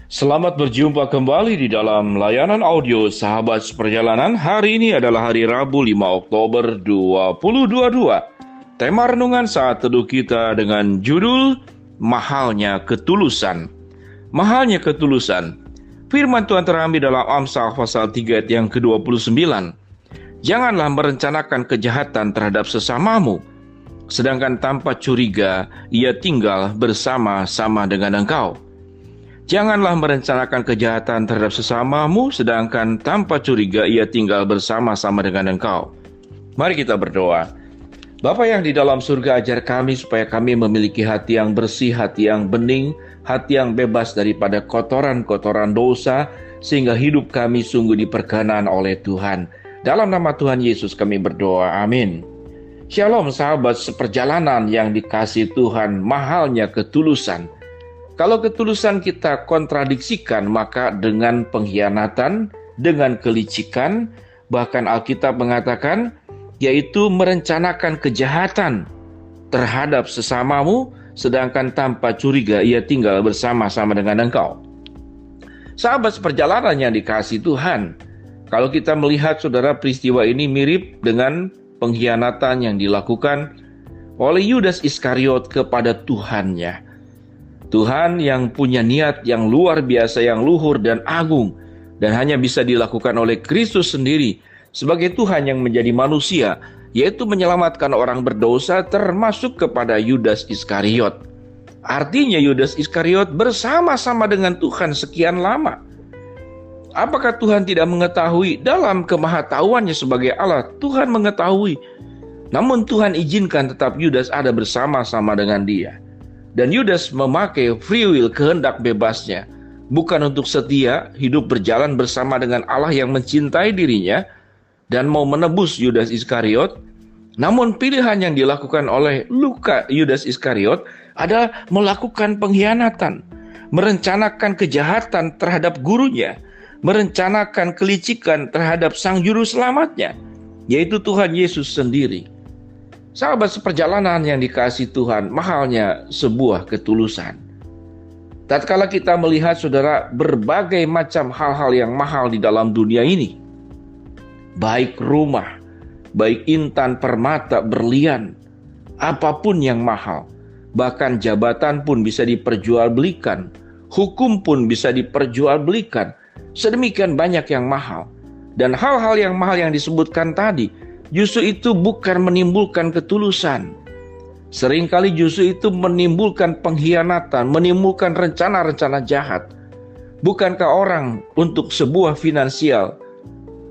Selamat berjumpa kembali di dalam layanan audio Sahabat Seperjalanan. Hari ini adalah hari Rabu 5 Oktober 2022. Tema renungan saat teduh kita dengan judul Mahalnya Ketulusan. Mahalnya ketulusan. Firman Tuhan terambil dalam Amsal pasal 3 ayat yang ke-29. Janganlah merencanakan kejahatan terhadap sesamamu, sedangkan tanpa curiga ia tinggal bersama-sama dengan engkau. Janganlah merencanakan kejahatan terhadap sesamamu, sedangkan tanpa curiga ia tinggal bersama-sama dengan engkau. Mari kita berdoa. Bapa yang di dalam surga, ajar kami supaya kami memiliki hati yang bersih, hati yang bening, hati yang bebas daripada kotoran-kotoran dosa, sehingga hidup kami sungguh diperkenan oleh Tuhan. Dalam nama Tuhan Yesus kami berdoa, amin. Shalom sahabat seperjalanan yang dikasihi Tuhan, mahalnya ketulusan. Kalau ketulusan kita kontradiksikan, maka dengan pengkhianatan, dengan kelicikan, bahkan Alkitab mengatakan, yaitu merencanakan kejahatan terhadap sesamamu, sedangkan tanpa curiga ia tinggal bersama-sama dengan engkau. Sahabat seperjalanan yang dikasihi Tuhan, kalau kita melihat saudara peristiwa ini mirip dengan pengkhianatan yang dilakukan oleh Yudas Iskariot kepada Tuhannya. Tuhan yang punya niat yang luar biasa, yang luhur dan agung, dan hanya bisa dilakukan oleh Kristus sendiri sebagai Tuhan yang menjadi manusia, yaitu menyelamatkan orang berdosa termasuk kepada Yudas Iskariot. Artinya Yudas Iskariot bersama-sama dengan Tuhan sekian lama. Apakah Tuhan tidak mengetahui? Dalam kemahatauannya sebagai Allah, Tuhan mengetahui. Namun Tuhan izinkan tetap Yudas ada bersama-sama dengan dia. Dan Yudas memakai free will, kehendak bebasnya, bukan untuk setia hidup berjalan bersama dengan Allah yang mencintai dirinya dan mau menebus Yudas Iskariot. Namun pilihan yang dilakukan oleh Yudas Iskariot adalah melakukan pengkhianatan, merencanakan kejahatan terhadap gurunya, merencanakan kelicikan terhadap sang juru selamatnya, yaitu Tuhan Yesus sendiri. Sahabat seperjalanan yang dikasihi Tuhan, mahalnya sebuah ketulusan. Tatkala kita melihat saudara berbagai macam hal-hal yang mahal di dalam dunia ini, baik rumah, baik intan, permata, berlian, apapun yang mahal, bahkan jabatan pun bisa diperjualbelikan, hukum pun bisa diperjualbelikan, sedemikian banyak yang mahal. Dan hal-hal yang mahal yang disebutkan tadi, justru itu bukan menimbulkan ketulusan. Seringkali justru itu menimbulkan pengkhianatan, menimbulkan rencana-rencana jahat. Bukankah orang untuk sebuah finansial,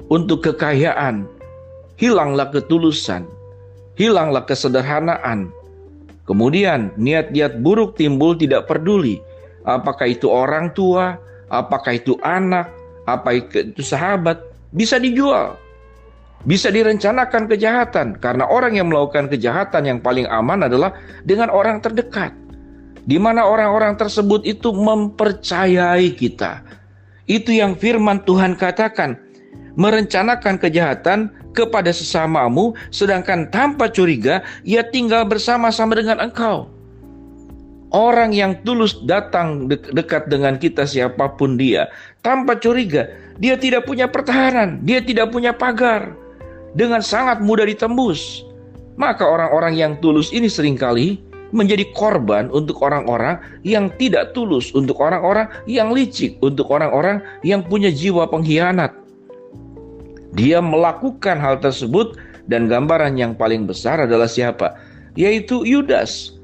untuk kekayaan, hilanglah ketulusan, hilanglah kesederhanaan. Kemudian niat-niat buruk timbul, tidak peduli apakah itu orang tua, apakah itu anak, apa itu sahabat, bisa dijual. Bisa direncanakan kejahatan, karena orang yang melakukan kejahatan yang paling aman adalah dengan orang terdekat, di mana orang-orang tersebut itu mempercayai kita. Itu yang firman Tuhan katakan, merencanakan kejahatan kepada sesamamu, sedangkan tanpa curiga ia tinggal bersama-sama dengan engkau. Orang yang tulus datang dekat dengan kita siapapun dia, tanpa curiga, dia tidak punya pertahanan, dia tidak punya pagar, dengan sangat mudah ditembus. Maka orang-orang yang tulus ini seringkali menjadi korban untuk orang-orang yang tidak tulus, untuk orang-orang yang licik, untuk orang-orang yang punya jiwa pengkhianat. Dia melakukan hal tersebut, dan gambaran yang paling besar adalah siapa? Yaitu Yudas.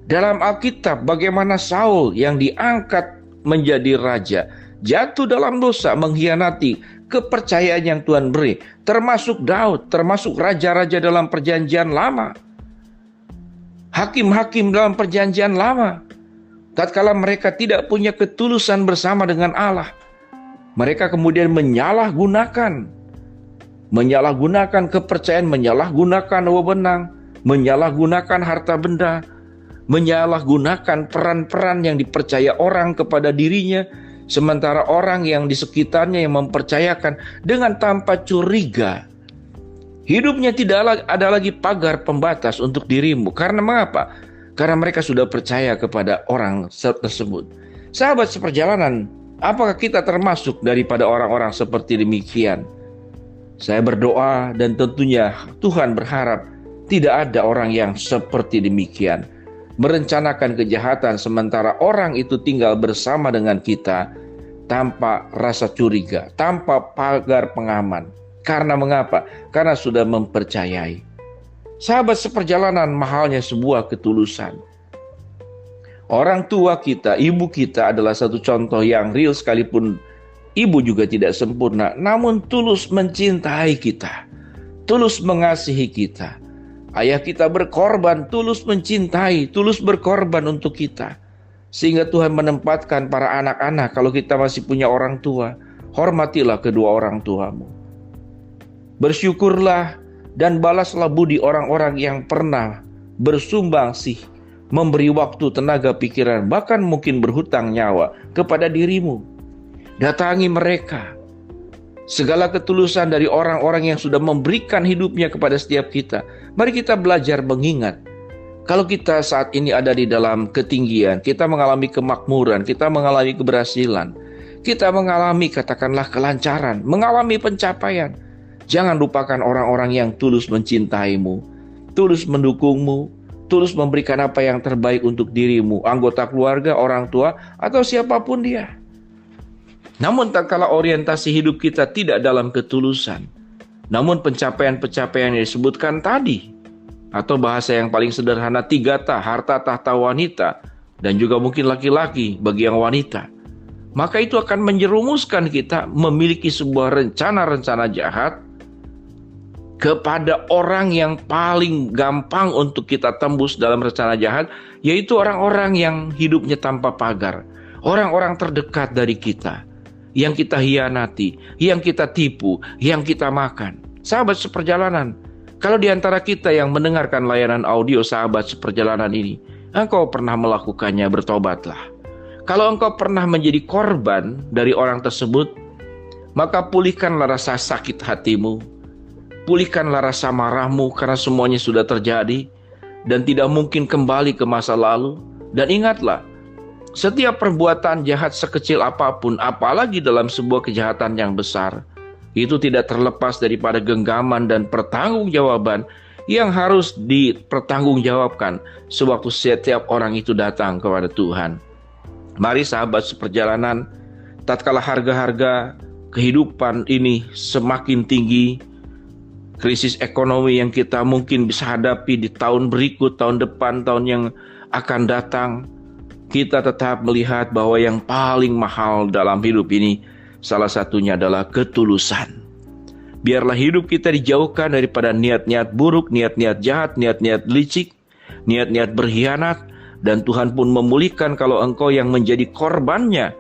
Dalam Alkitab, bagaimana Saul yang diangkat menjadi raja jatuh dalam dosa, mengkhianati kepercayaan yang Tuhan beri, termasuk Daud, termasuk raja-raja dalam perjanjian lama, hakim-hakim dalam perjanjian lama. Tatkala mereka tidak punya ketulusan bersama dengan Allah, mereka kemudian menyalahgunakan kepercayaan, menyalahgunakan wewenang, menyalahgunakan harta benda, menyalahgunakan peran-peran yang dipercaya orang kepada dirinya, sementara orang yang di sekitarnya yang mempercayakan dengan tanpa curiga. Hidupnya tidak ada lagi pagar pembatas untuk dirimu. Karena mengapa? Karena mereka sudah percaya kepada orang tersebut. Sahabat seperjalanan, Apakah kita termasuk daripada orang-orang seperti demikian? Saya berdoa dan tentunya Tuhan berharap tidak ada orang yang seperti demikian, merencanakan kejahatan sementara orang itu tinggal bersama dengan kita tanpa rasa curiga, tanpa pagar pengaman. Karena mengapa? Karena sudah mempercayai. Sahabat seperjalanan, mahalnya sebuah ketulusan. Orang tua kita, ibu kita adalah satu contoh yang real, sekalipun ibu juga tidak sempurna, namun tulus mencintai kita, tulus mengasihi kita. Ayah kita berkorban, tulus mencintai, tulus berkorban untuk kita. Sehingga Tuhan menempatkan para anak-anak, kalau kita masih punya orang tua, hormatilah kedua orang tuamu. Bersyukurlah dan balaslah budi orang-orang yang pernah bersumbang sih, memberi waktu, tenaga, pikiran, bahkan mungkin berhutang nyawa kepada dirimu. Datangi mereka. Segala ketulusan dari orang-orang yang sudah memberikan hidupnya kepada setiap kita. Mari kita belajar mengingat. Kalau kita saat ini ada di dalam ketinggian, kita mengalami kemakmuran, kita mengalami keberhasilan, kita mengalami katakanlah kelancaran, mengalami pencapaian. Jangan lupakan orang-orang yang tulus mencintaimu, tulus mendukungmu, tulus memberikan apa yang terbaik untuk dirimu, anggota keluarga, orang tua, atau siapapun dia. Namun tak kala orientasi hidup kita tidak dalam ketulusan, namun pencapaian-pencapaian yang disebutkan tadi, atau bahasa yang paling sederhana 3T, harta, tahta, wanita, dan juga mungkin laki-laki bagi yang wanita, maka itu akan menjerumuskan kita memiliki sebuah rencana-rencana jahat kepada orang yang paling gampang untuk kita tembus dalam rencana jahat, yaitu orang-orang yang hidupnya tanpa pagar, orang-orang terdekat dari kita, yang kita hianati, yang kita tipu, yang kita makan. Sahabat seperjalanan, kalau di antara kita yang mendengarkan layanan audio sahabat seperjalanan ini, engkau pernah melakukannya, bertobatlah. Kalau engkau pernah menjadi korban dari orang tersebut, maka pulihkanlah rasa sakit hatimu, pulihkanlah rasa marahmu karena semuanya sudah terjadi dan tidak mungkin kembali ke masa lalu. Dan ingatlah, setiap perbuatan jahat sekecil apapun, apalagi dalam sebuah kejahatan yang besar, itu tidak terlepas daripada genggaman dan pertanggungjawaban yang harus dipertanggungjawabkan sewaktu setiap orang itu datang kepada Tuhan. Mari sahabat seperjalanan, tatkala harga-harga kehidupan ini semakin tinggi, krisis ekonomi yang kita mungkin bisa hadapi di tahun berikut, tahun depan, tahun yang akan datang, kita tetap melihat bahwa yang paling mahal dalam hidup ini salah satunya adalah ketulusan. Biarlah hidup kita dijauhkan daripada niat-niat buruk, niat-niat jahat, niat-niat licik, niat-niat berkhianat, dan Tuhan pun memulihkan kalau engkau yang menjadi korbannya.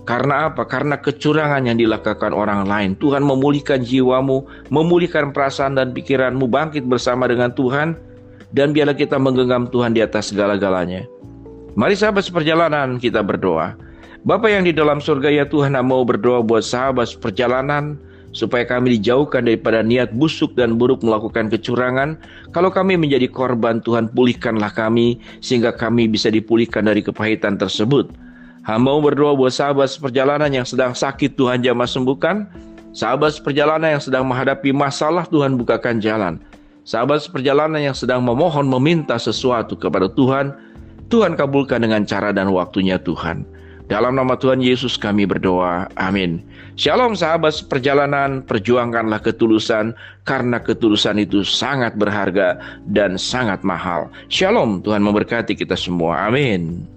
Karena apa? Karena kecurangan yang dilakukan orang lain. Tuhan memulihkan jiwamu, memulihkan perasaan dan pikiranmu, bangkit bersama dengan Tuhan, dan biarlah kita menggenggam Tuhan di atas segala-galanya. Mari sahabat seperjalanan, kita berdoa. Bapa yang di dalam surga, ya Tuhan, mau berdoa buat sahabat seperjalanan, supaya kami dijauhkan daripada niat busuk dan buruk melakukan kecurangan. Kalau kami menjadi korban, Tuhan pulihkanlah kami, sehingga kami bisa dipulihkan dari kepahitan tersebut. Hamba berdoa buat sahabat seperjalanan yang sedang sakit, Tuhan jamah sembuhkan. Sahabat seperjalanan yang sedang menghadapi masalah, Tuhan bukakan jalan. Sahabat seperjalanan yang sedang memohon, meminta sesuatu kepada Tuhan, Tuhan kabulkan dengan cara dan waktunya Tuhan. Dalam nama Tuhan Yesus kami berdoa, amin. Shalom sahabat seperjalanan, perjuangkanlah ketulusan, karena ketulusan itu sangat berharga dan sangat mahal. Shalom, Tuhan memberkati kita semua, amin.